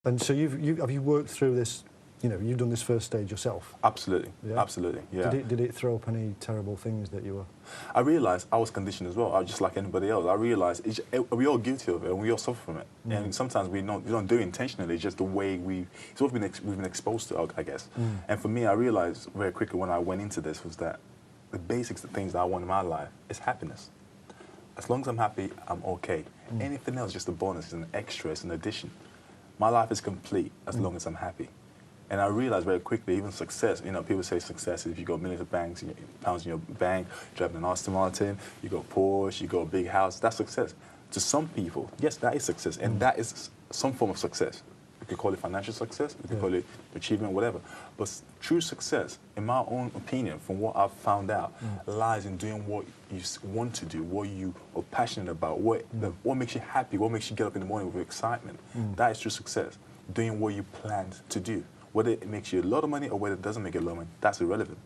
And so have you worked through this? You know, you've done this first stage yourself. Absolutely, Yeah? absolutely, yeah. Did it throw up any terrible things that you were? I realised I was conditioned as well. I was just like anybody else. I realised we're all guilty of it, and we all suffer from it. And sometimes we don't do it intentionally. It's just the way it's what we've been exposed to, I guess. And for me, I realised very quickly when I went into this was that the basics, the things that I want in my life, is happiness. As long as I'm happy, I'm okay. Anything else is just a bonus, it's an extra, it's an addition. My life is complete as long as I'm happy. And I realized very quickly, even success, you know, people say success is if you got millions of pounds in your bank, driving an Aston Martin, you got Porsche, you got a big house, that's success. To some people, yes, that is success, and that is some form of success. We could call it financial success, we could call it achievement, whatever. But true success, in my own opinion, from what I've found out, lies in doing what you want to do, what you are passionate about, what makes you happy, what makes you get up in the morning with excitement. That is true success, doing what you planned to do. Whether it makes you a lot of money or whether it doesn't make you a lot of money, that's irrelevant.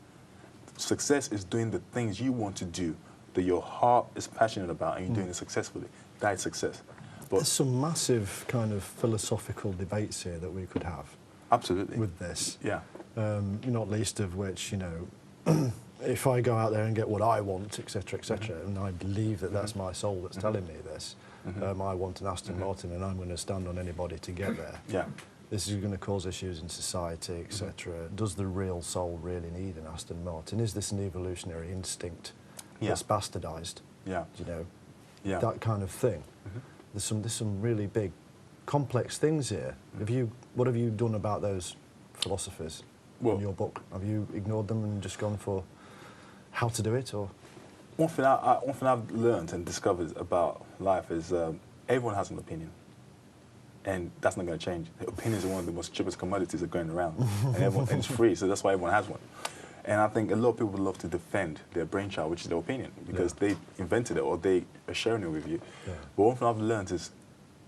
Success is doing the things you want to do, that your heart is passionate about, and you're doing it successfully. That is success. But there's some massive kind of philosophical debates here that we could have. Absolutely. With this. Yeah. Not least of which, you know, if I go out there and get what I want, etc., etc., and I believe that that's my soul that's telling me this, I want an Aston Martin and I'm going to stand on anybody to get there. Yeah. This is going to cause issues in society, etc. Does the real soul really need an Aston Martin? Is this an evolutionary instinct that's bastardised? Yeah. You know, that kind of thing. There's some really big, complex things here. What have you done about those philosophies in your book? Have you ignored them and just gone for how to do it, or? One thing I've learned and discovered about life is everyone has an opinion. And that's not going to change. Opinions are one of the most cheapest commodities that are going around. And it's free, so that's why everyone has one. And I think a lot of people love to defend their brainchild, which is their opinion, because they invented it or they are sharing it with you. Yeah. But one thing I've learned is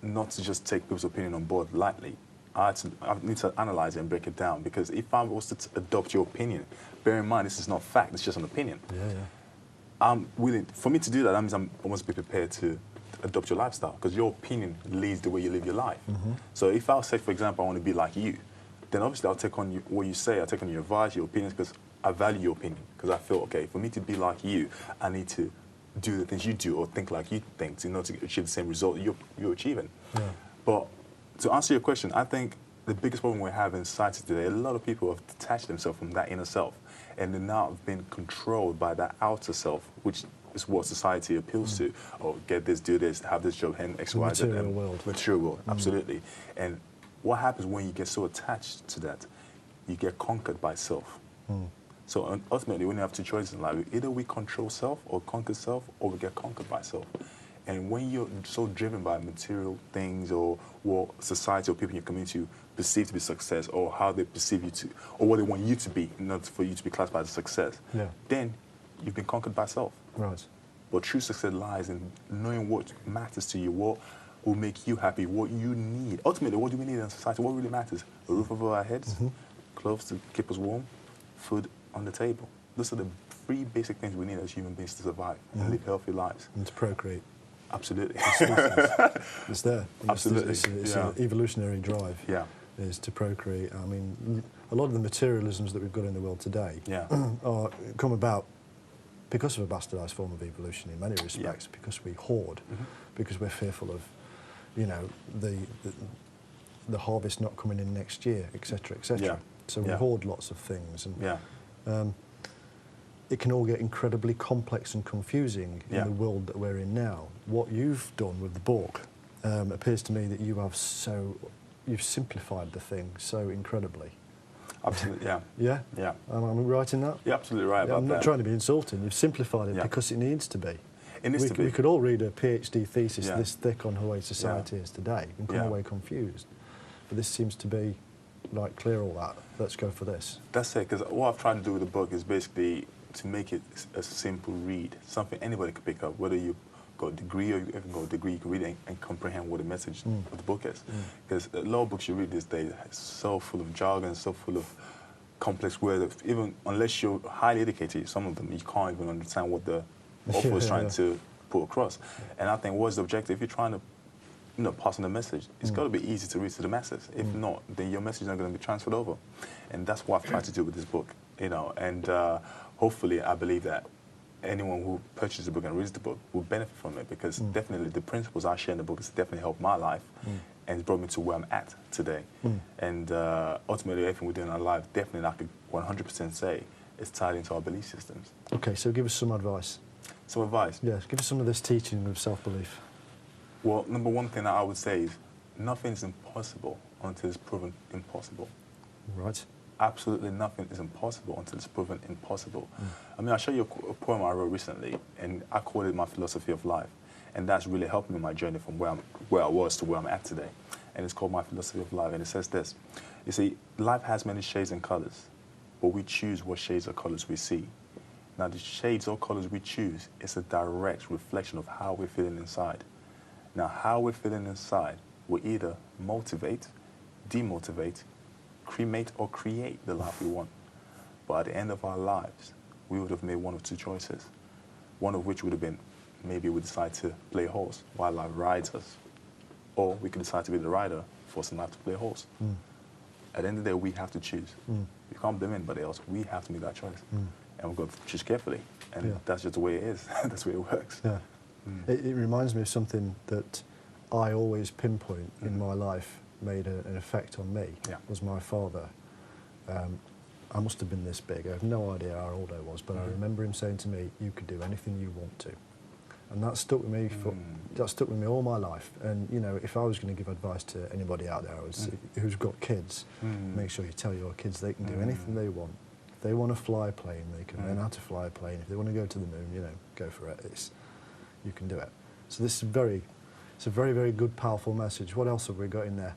not to just take people's opinion on board lightly. I need to analyze it and break it down, because if I was to adopt your opinion, bear in mind this is not fact, it's just an opinion. I'm willing, for me to do that, that means I must be prepared to adopt your lifestyle, because your opinion leads the way you live your life. So if I'll say, for example, I want to be like you, then obviously I'll take on what you say, I'll take on your advice, your opinions, because I value your opinion. Because I feel, okay, for me to be like you, I need to do the things you do or think like you think in order to achieve the same result you're achieving. But to answer your question, I think the biggest problem we have in society today, a lot of people have detached themselves from that inner self, and they're now being controlled by that outer self, which is what society appeals to. Oh, get this, do this, have this job, and X, Y, Z. Material world. Material world, absolutely. And what happens when you get so attached to that? You get conquered by self. So ultimately, when you have two choices in life, either we control self or conquer self, or we get conquered by self. And when you're so driven by material things or what society or people in your community perceive to be success, or how they perceive you to, or what they want you to be in order for you to be classified as success, then you've been conquered by self. Right. But true success lies in knowing what matters to you, what will make you happy, what you need. Ultimately, what do we need in society? What really matters? A roof over our heads, clothes to keep us warm, food on the table. Those are the three basic things we need as human beings to survive and live healthy lives. And to procreate. Absolutely. It's there. Absolutely. It's an evolutionary drive. Yeah. Is to procreate. I mean, a lot of the materialisms that we've got in the world today come about because of a bastardised form of evolution in many respects, because we hoard, because we're fearful of, you know, the harvest not coming in next year, etc., etc. So we hoard lots of things, and it can all get incredibly complex and confusing in the world that we're in now. What you've done with the book appears to me that you've simplified the thing so incredibly. Absolutely, yeah. Yeah? Yeah. Am I right in that? You're absolutely right about I'm that. not trying to be insulting. You've simplified it because it needs to be. It needs to be. We could all read a PhD thesis this thick on the way society is today and come away confused. But this seems to be, like, clear all that. Let's go for this. That's it, because what I've tried to do with the book is basically to make it a simple read, something anybody could pick up, whether you got a degree or you haven't got a degree, you can read it and comprehend what the message of the book is. Because a lot of books you read these days are so full of jargon, so full of complex words, even unless you're highly educated, some of them you can't even understand what the author is trying to put across. And I think what's the objective? If you're trying to passing the message, it's got to be easy to read to the masses. If not, then your message is not going to be transferred over. And that's what I've tried to do with this book, and hopefully I believe that anyone who purchases the book and reads the book will benefit from it, because definitely the principles I share in the book has definitely helped my life and it's brought me to where I'm at today. And ultimately, everything we do in our life, definitely, I could 100% say, is tied into our belief systems. Okay, so give us some advice. Some advice? Yeah, give us some of this teaching of self-belief. Well, number one thing that I would say is nothing is impossible until it's proven impossible. Right. Absolutely nothing is impossible until it's proven impossible. I mean, I'll show you a poem I wrote recently, and I called it my philosophy of life. And that's really helped me in my journey from where I was to where I'm at today. And it's called My Philosophy of Life, and it says this. You see, life has many shades and colors, but we choose what shades or colors we see. Now, the shades or colors we choose is a direct reflection of how we're feeling inside. Now, how we're feeling inside will either motivate, demotivate, cremate, or create the life we want. But at the end of our lives, we would have made one of two choices. One of which would have been, maybe we decide to play horse while life rides us. Or we could decide to be the rider, forcing life to play horse. At the end of the day, we have to choose. We can't blame anybody else. We have to make that choice. And we've got to choose carefully. And that's just the way it is. That's the way it works. Yeah. It reminds me of something that I always pinpoint in my life made an effect on me. Was my father. I must have been this big. I have no idea how old I was, but I remember him saying to me, "You could do anything you want to." And that stuck with me all my life. And if I was going to give advice to anybody out there who's got kids, make sure you tell your kids they can do anything they want. If they want to fly a plane, they can learn how to fly a plane. If they want to go to the moon, go for it. You can do it. So this is it's a very, very good, powerful message. What else have we got in there?